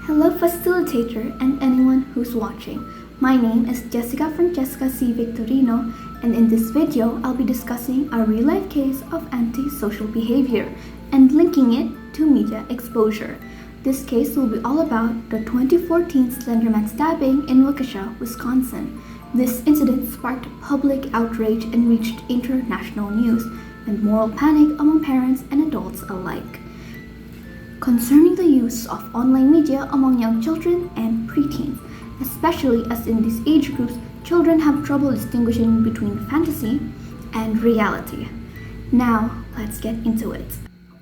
Hello facilitator and anyone who's watching. My name is Jessica Francesca C. Victorino, and in this video I'll be discussing a real-life case of antisocial behavior and linking it to media exposure. This case will be all about the 2014 Slenderman stabbing in Waukesha, Wisconsin. This incident sparked public outrage and reached international news and moral panic among parents and adults alike. Concerning the use of online media among young children and preteens, especially as in these age groups, children have trouble distinguishing between fantasy and reality. Now, let's get into it.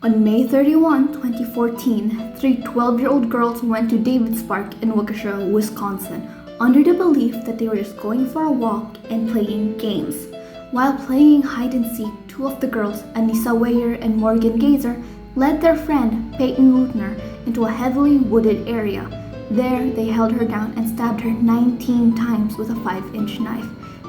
On May 31, 2014, three 12-year-old girls went to David's Park in Waukesha, Wisconsin, under the belief that they were just going for a walk and playing games. While playing hide and seek, two of the girls, Anissa Weyer and Morgan Gazer, led their friend, Peyton Lutner, into a heavily wooded area. There, they held her down and stabbed her 19 times with a 5-inch knife.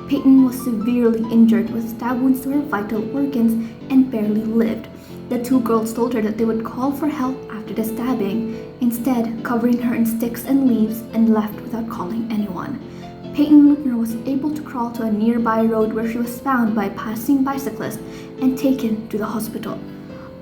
Peyton was severely injured with stab wounds to her vital organs and barely lived. The two girls told her that they would call for help after the stabbing, instead covering her in sticks and leaves and left without calling anyone. Peyton Lutner was able to crawl to a nearby road where she was found by a passing bicyclist and taken to the hospital.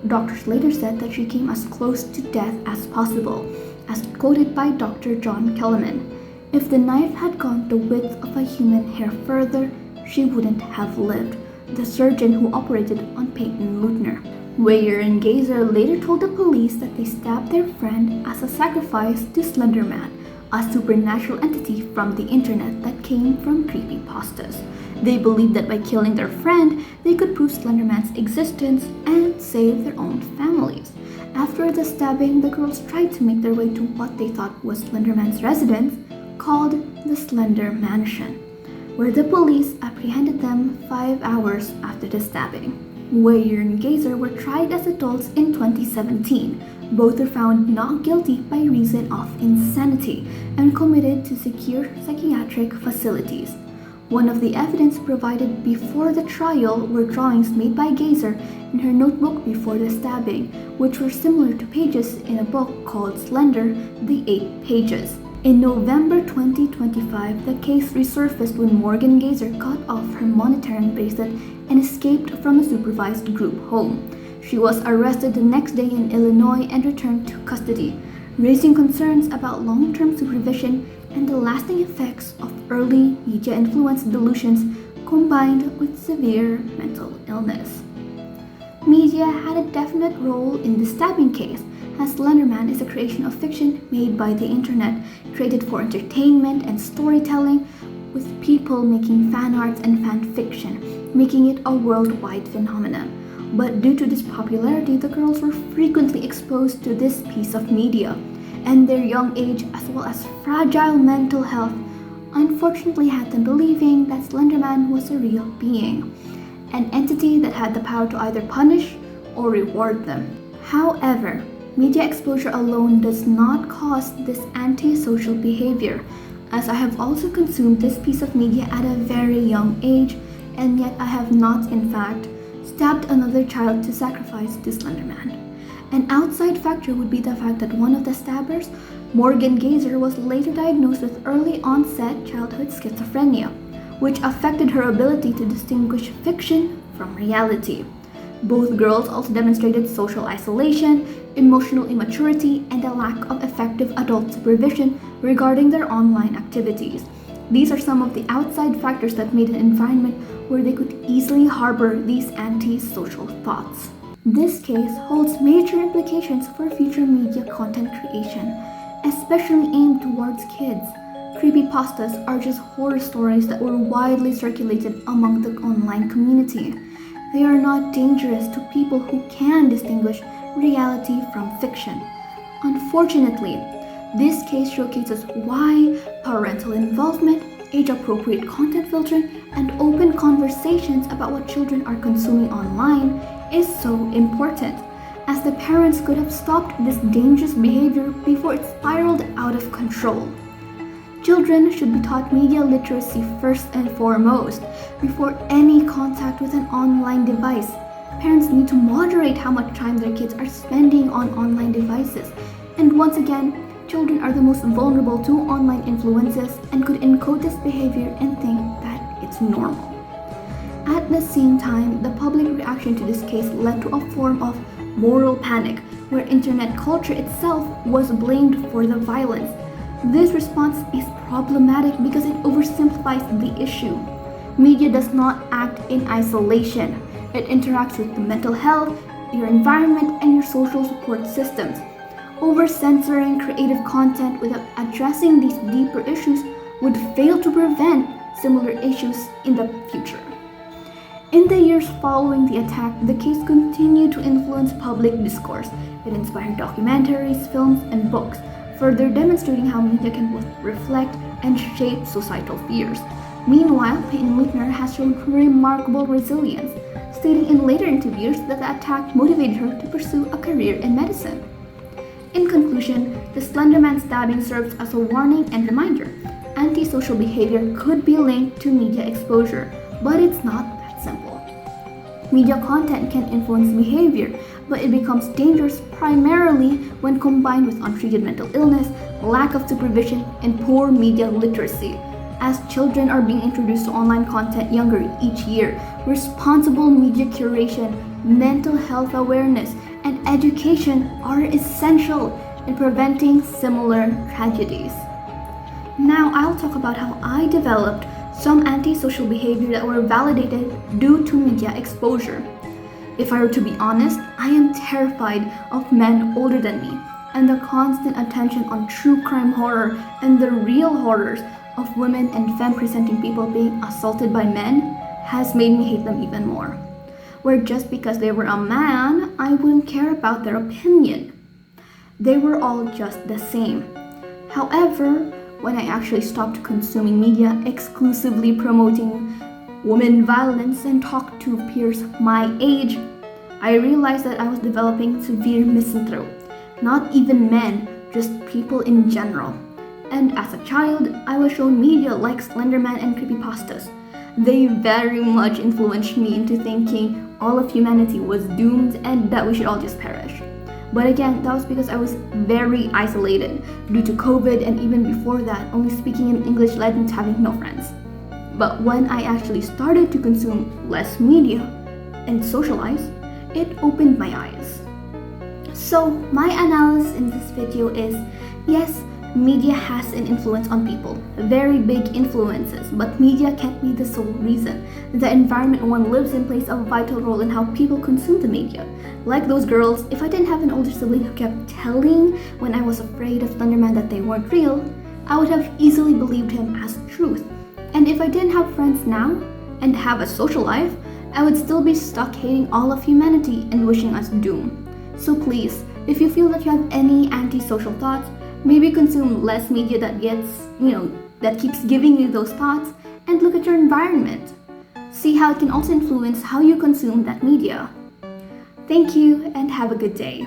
Doctors later said that she came as close to death as possible, as quoted by Dr. John Kellerman. If the knife had gone the width of a human hair further, she wouldn't have lived, the surgeon who operated on Peyton Lutner. Weyer and Gazer later told the police that they stabbed their friend as a sacrifice to Slenderman, a supernatural entity from the internet that came from creepypastas. They believed that by killing their friend, they could prove Slenderman's existence and save their own families. After the stabbing, the girls tried to make their way to what they thought was Slenderman's residence, called the Slender Mansion, where the police apprehended them 5 hours after the stabbing. Weyer and Gazer were tried as adults in 2017. Both were found not guilty by reason of insanity and committed to secure psychiatric facilities. One of the evidence provided before the trial were drawings made by Gazer in her notebook before the stabbing, which were similar to pages in a book called Slender, The 8 Pages. In November 2025, the case resurfaced when Morgan Gazer cut off her monitoring bracelet and escaped from a supervised group home. She was arrested the next day in Illinois and returned to custody, raising concerns about long-term supervision and the lasting effects of early media-influenced delusions combined with severe mental illness. Media had a definite role in the stabbing case, as Slenderman is a creation of fiction made by the internet, created for entertainment and storytelling, with people making fan arts and fan fiction, making it a worldwide phenomenon. But due to this popularity, the girls were frequently exposed to this piece of media, and their young age as well as fragile mental health unfortunately had them believing that Slenderman was a real being, an entity that had the power to either punish or reward them. However, media exposure alone does not cause this antisocial behavior, as I have also consumed this piece of media at a very young age, and yet I have not, in fact, stabbed another child to sacrifice to Slenderman. An outside factor would be the fact that one of the stabbers, Morgan Gazer, was later diagnosed with early onset childhood schizophrenia, which affected her ability to distinguish fiction from reality. Both girls also demonstrated social isolation, emotional immaturity, and a lack of effective adult supervision regarding their online activities. These are some of the outside factors that made an environment where they could easily harbor these anti-social thoughts. This case holds major implications for future media content creation, especially aimed towards kids. Creepypastas are just horror stories that were widely circulated among the online community. They are not dangerous to people who can distinguish reality from fiction. Unfortunately, this case showcases why parental involvement, age-appropriate content filtering, and open conversations about what children are consuming online is so important, as the parents could have stopped this dangerous behavior before it spiraled out of control. Children should be taught media literacy first and foremost, before any contact with an online device. Parents need to moderate how much time their kids are spending on online devices. And once again, children are the most vulnerable to online influences and could encode this behavior and think that it's normal. At the same time, the public reaction to this case led to a form of moral panic, where internet culture itself was blamed for the violence. This response is problematic because it oversimplifies the issue. Media does not act in isolation. It interacts with the mental health, your environment, and your social support systems. Over-censoring creative content without addressing these deeper issues would fail to prevent similar issues in the future. In the years following the attack, the case continued to influence public discourse. It inspired documentaries, films, and books, further demonstrating how media can both reflect and shape societal fears. Meanwhile, Peyton Whitner has shown remarkable resilience, stating in later interviews that the attack motivated her to pursue a career in medicine. In conclusion, the Slender Man stabbing serves as a warning and reminder. Antisocial behavior could be linked to media exposure, but it's not that simple. Media content can influence behavior, but it becomes dangerous primarily when combined with untreated mental illness, lack of supervision, and poor media literacy. As children are being introduced to online content younger each year, responsible media curation, mental health awareness, and education are essential in preventing similar tragedies. Now I'll talk about how I developed some antisocial behavior that were validated due to media exposure. If I were to be honest, I am terrified of men older than me, and the constant attention on true crime horror and the real horrors of women and femme-presenting people being assaulted by men has made me hate them even more. Where just because they were a man, I wouldn't care about their opinion. They were all just the same. However, when I actually stopped consuming media exclusively promoting women violence and talked to peers my age, I realized that I was developing severe misanthrope. Not even men, just people in general. And as a child, I was shown media like Slenderman and creepypastas. They very much influenced me into thinking all of humanity was doomed and that we should all just perish. But again, that was because I was very isolated due to COVID, and even before that, only speaking in English led me to having no friends. But when I actually started to consume less media and socialize, it opened my eyes. So my analysis in this video is, yes, media has an influence on people, very big influences, but media can't be the sole reason. The environment one lives in plays a vital role in how people consume the media. Like those girls, if I didn't have an older sibling who kept telling when I was afraid of Slenderman that they weren't real, I would have easily believed him as truth. And if I didn't have friends now and have a social life, I would still be stuck hating all of humanity and wishing us doom. So please, if you feel that you have any antisocial thoughts, maybe consume less media that that keeps giving you those thoughts, and look at your environment. See how it can also influence how you consume that media. Thank you and have a good day.